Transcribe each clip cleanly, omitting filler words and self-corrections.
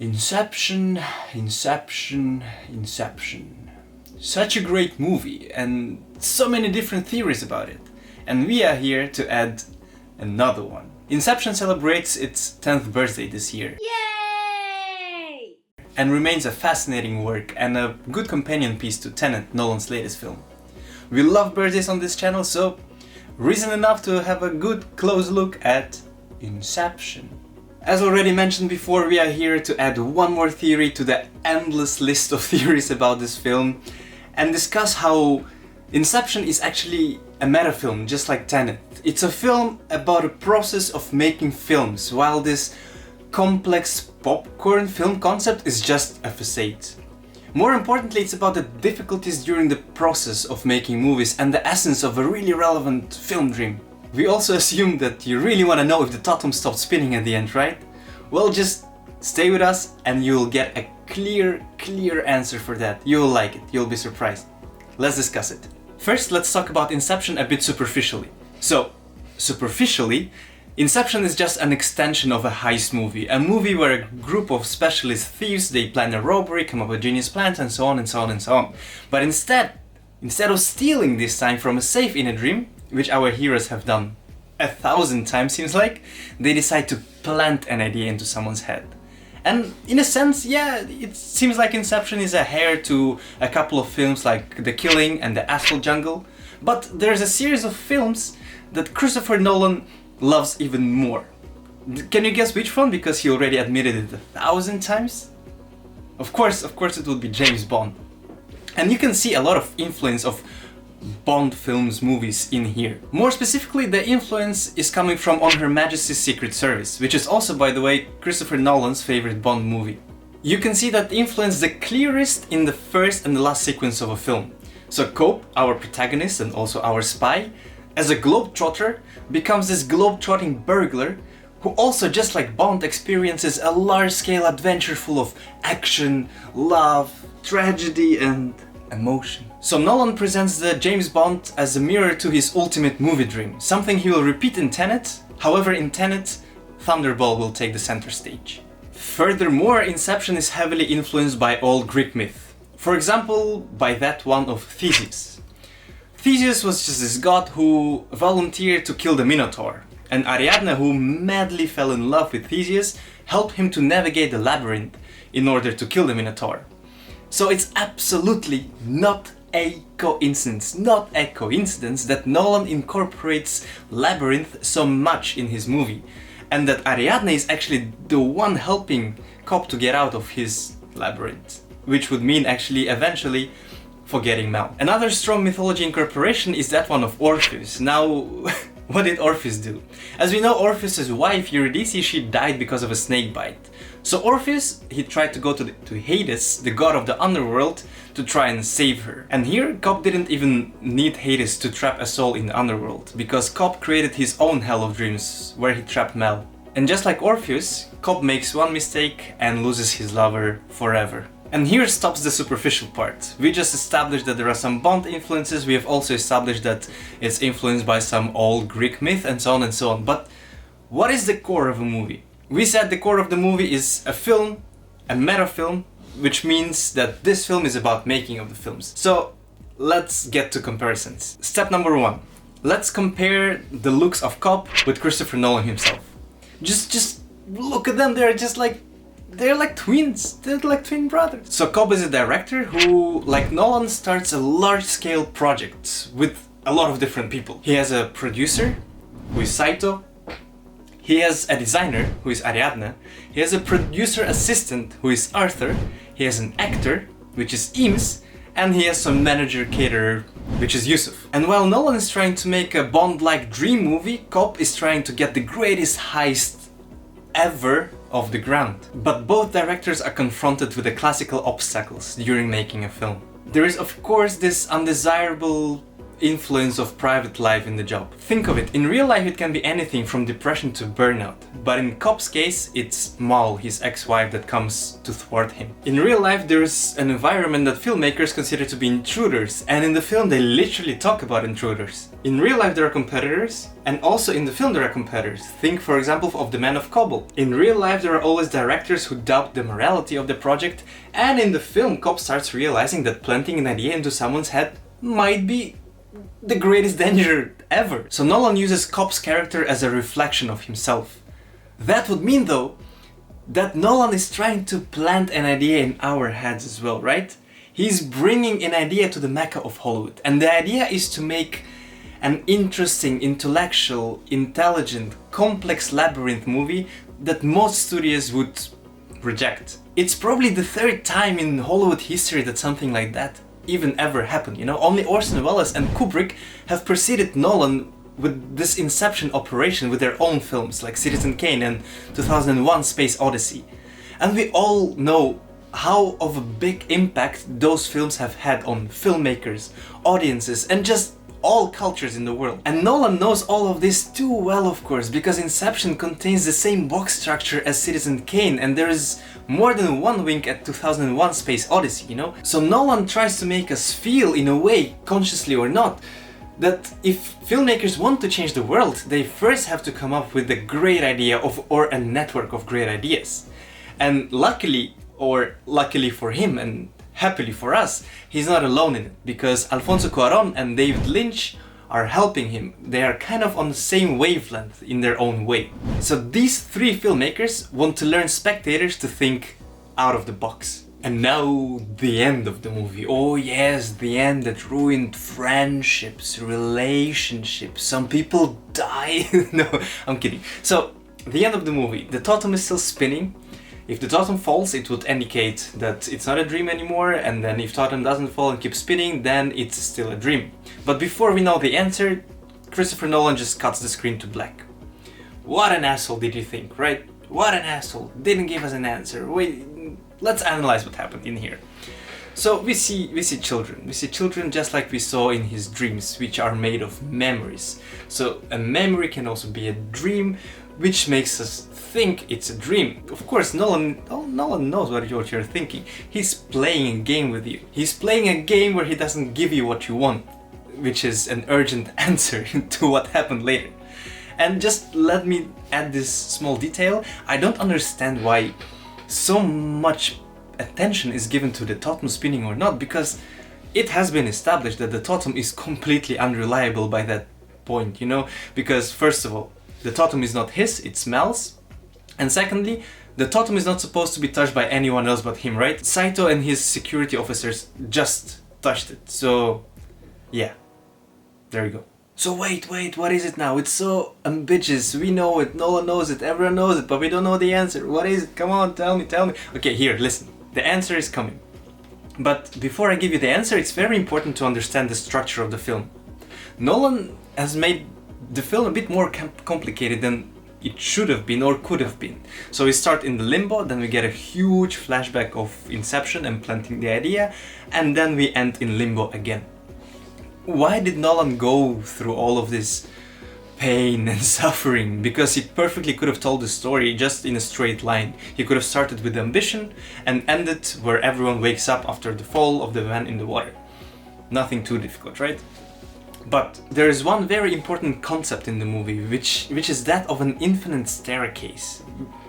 Inception, Inception, Inception. Such a great movie and so many different theories about it. And we are here to add another one. Inception celebrates its 10th birthday this year. Yay! And remains a fascinating work and a good companion piece to Tenet, Nolan's latest film. We love birthdays on this channel, so reason enough to have a good close look at Inception. As already mentioned before, we are here to add one more theory to the endless list of theories about this film and discuss how Inception is actually a meta film, just like Tenet. It's a film about a process of making films, while this complex popcorn film concept is just a facade. More importantly, it's about the difficulties during the process of making movies and the essence of a really relevant film dream. We also assume that you really want to know if the totem stopped spinning at the end, right? Well, just stay with us and you'll get a clear answer for that. You'll like it, you'll be surprised. Let's discuss it. First, let's talk about Inception a bit superficially. So, superficially, Inception is just an extension of a heist movie. A movie where a group of specialist thieves, they plan a robbery, come up with genius plans, and so on and so on and so on. But instead of stealing this time from a safe in a dream, which our heroes have done 1,000 times seems like, they decide to plant an idea into someone's head. And in a sense, yeah, it seems like Inception is a heir to a couple of films like The Killing and The Astral Jungle, but there's a series of films that Christopher Nolan loves even more. Can you guess which one? Because he already admitted it 1,000 times? Of course it would be James Bond. And you can see a lot of influence of Bond films, movies in here. More specifically, the influence is coming from On Her Majesty's Secret Service, which is also, by the way, Christopher Nolan's favorite Bond movie. You can see that influence the clearest in the first and the last sequence of a film. So Cope, our protagonist and also our spy, as a globetrotter, becomes this globe-trotting burglar who also, just like Bond, experiences a large-scale adventure full of action, love, tragedy and emotion. So Nolan presents the James Bond as a mirror to his ultimate movie dream, something he will repeat in Tenet. However, in Tenet, Thunderball will take the center stage. Furthermore, Inception is heavily influenced by old Greek myth. For example, by that one of Theseus. Theseus was just this god who volunteered to kill the Minotaur, and Ariadne, who madly fell in love with Theseus, helped him to navigate the labyrinth in order to kill the Minotaur. So it's absolutely not a coincidence that Nolan incorporates labyrinth so much in his movie, and that Ariadne is actually the one helping Cobb to get out of his labyrinth, which would mean actually eventually forgetting Mel. Another strong mythology incorporation is that one of Orpheus. Now, what did Orpheus do? As we know, Orpheus' wife Eurydice, she died because of a snake bite. So Orpheus, he tried to go to Hades, the god of the underworld, to try and save her. And here, Cobb didn't even need Hades to trap a soul in the underworld, because Cobb created his own hell of dreams, where he trapped Mel. And just like Orpheus, Cobb makes one mistake and loses his lover forever. And here stops the superficial part. We just established that there are some Bond influences, we have also established that it's influenced by some old Greek myth and so on and so on. But what is the core of a movie? We said the core of the movie is a film, a meta film, which means that this film is about making of the films. So let's get to comparisons. Step number one. Let's compare the looks of Cobb with Christopher Nolan himself. Just look at them, they're like twins, they're like twin brothers. So Cobb is a director who, like Nolan, starts a large-scale project with a lot of different people. He has a producer, who is Saito. He has a designer, who is Ariadne. He has a producer assistant, who is Arthur. He has an actor, which is Eames. And he has some manager caterer, which is Yusuf. And while Nolan is trying to make a Bond-like dream movie, Cobb is trying to get the greatest heist ever off the ground. But both directors are confronted with the classical obstacles during making a film. There is, of course, this undesirable influence of private life in the job. Think of it, in real life it can be anything from depression to burnout, but in Cobb's case it's Mal, his ex-wife, that comes to thwart him. In real life there's an environment that filmmakers consider to be intruders, and in the film they literally talk about intruders. In real life there are competitors, and also in the film there are competitors. Think for example of The Man of Kabul. In real life there are always directors who doubt the morality of the project, and in the film Cobb starts realizing that planting an idea into someone's head might be the greatest danger ever. So Nolan uses Cobb's character as a reflection of himself. That would mean though that Nolan is trying to plant an idea in our heads as well, right? He's bringing an idea to the Mecca of Hollywood, and the idea is to make an interesting, intellectual, intelligent, complex labyrinth movie that most studios would reject. It's probably the third time in Hollywood history that something like that even ever happened, you know? Only Orson Welles and Kubrick have preceded Nolan with this Inception operation with their own films like Citizen Kane and 2001 Space Odyssey. And we all know how of a big impact those films have had on filmmakers, audiences, and just all cultures in the world. And Nolan knows all of this too well, of course, because Inception contains the same box structure as Citizen Kane, and there is more than one wink at 2001 Space Odyssey, you know? So Nolan tries to make us feel, in a way, consciously or not, that if filmmakers want to change the world, they first have to come up with a great idea or a network of great ideas. And luckily, or luckily for him and happily for us, he's not alone in it, because Alfonso Cuarón and David Lynch are helping him. They are kind of on the same wavelength in their own way. So these three filmmakers want to learn spectators to think out of the box. And now the end of the movie. Oh yes, the end that ruined friendships, relationships. Some people die. No, I'm kidding. So the end of the movie. The totem is still spinning. If the totem falls, it would indicate that it's not a dream anymore, and then if totem doesn't fall and keeps spinning, then it's still a dream. But before we know the answer, Christopher Nolan just cuts the screen to black. What an asshole, did you think, right? What an asshole, didn't give us an answer. Wait, let's analyze what happened in here. So we see children. We see children just like we saw in his dreams, which are made of memories. So a memory can also be a dream, which makes us think it's a dream. Of course, Nolan knows what you're thinking. He's playing a game with you. He's playing a game where he doesn't give you what you want, which is an urgent answer to what happened later. And just let me add this small detail. I don't understand why so much attention is given to the totem spinning or not, because it has been established that the totem is completely unreliable by that point, you know? Because first of all, the totem is not his, it's Mel's. And secondly, the totem is not supposed to be touched by anyone else but him, right? Saito and his security officers just touched it. So, yeah. There you go. So wait, what is it now? It's so ambiguous. We know it, Nolan knows it, everyone knows it, but we don't know the answer. What is it? Come on, tell me. Okay, here, listen. The answer is coming. But before I give you the answer, it's very important to understand the structure of the film. Nolan has made the film a bit more complicated than it should have been or could have been. So we start in the limbo, then we get a huge flashback of Inception and planting the idea, and then we end in limbo again. Why did Nolan go through all of this pain and suffering? Because he perfectly could have told the story just in a straight line. He could have started with ambition and ended where everyone wakes up after the fall of the man in the water. Nothing too difficult, right? But there is one very important concept in the movie, which is that of an infinite staircase.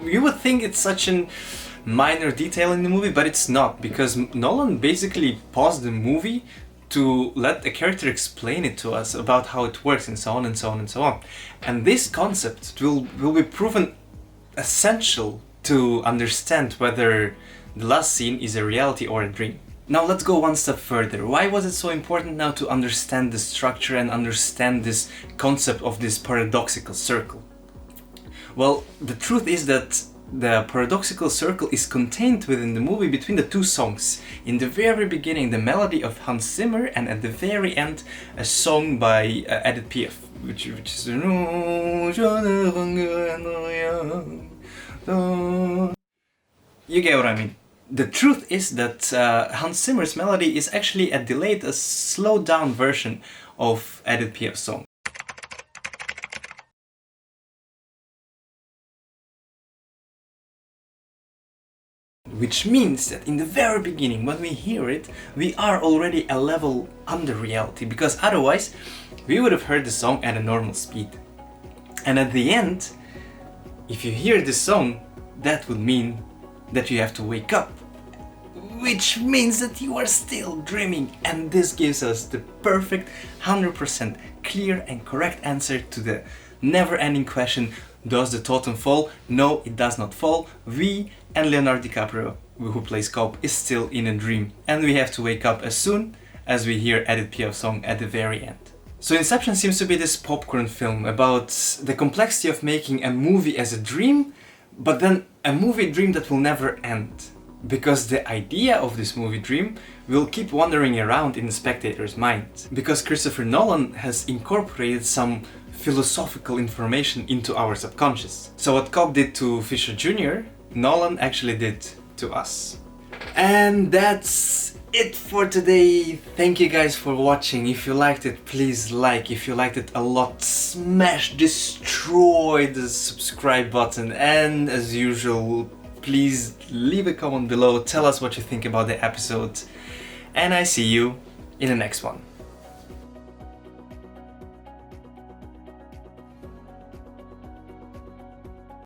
You would think it's such a minor detail in the movie, but it's not, because Nolan basically paused the movie to let the character explain it to us about how it works and so on and so on and so on. And this concept will be proven essential to understand whether the last scene is a reality or a dream. Now let's go one step further. Why was it so important now to understand the structure and understand this concept of this paradoxical circle? Well, the truth is that the paradoxical circle is contained within the movie between the two songs. In the very beginning, the melody of Hans Zimmer, and at the very end, a song by Edith Piaf, which is... You get what I mean. The truth is that Hans Zimmer's melody is actually a delayed, a slowed down version of Edith Piaf's song. Which means that in the very beginning, when we hear it, we are already a level under reality, because otherwise we would have heard the song at a normal speed. And at the end, if you hear this song, that would mean that you have to wake up, which means that you are still dreaming, and this gives us the perfect 100% clear and correct answer to the never-ending question: does the totem fall? No, it does not fall. We and Leonardo DiCaprio, who plays Cobb, is still in a dream, and we have to wake up as soon as we hear Edith Piaf's song at the very end. So Inception seems to be this popcorn film about the complexity of making a movie as a dream, but then a movie dream that will never end. Because the idea of this movie dream will keep wandering around in the spectator's mind. Because Christopher Nolan has incorporated some philosophical information into our subconscious. So what Cobb did to Fisher Jr., Nolan actually did to us. And that's it for today. Thank you guys for watching. If you liked it, please like. If you liked it a lot, smash, destroy the subscribe button. And as usual, please leave a comment below, tell us what you think about the episode. And I see you in the next one.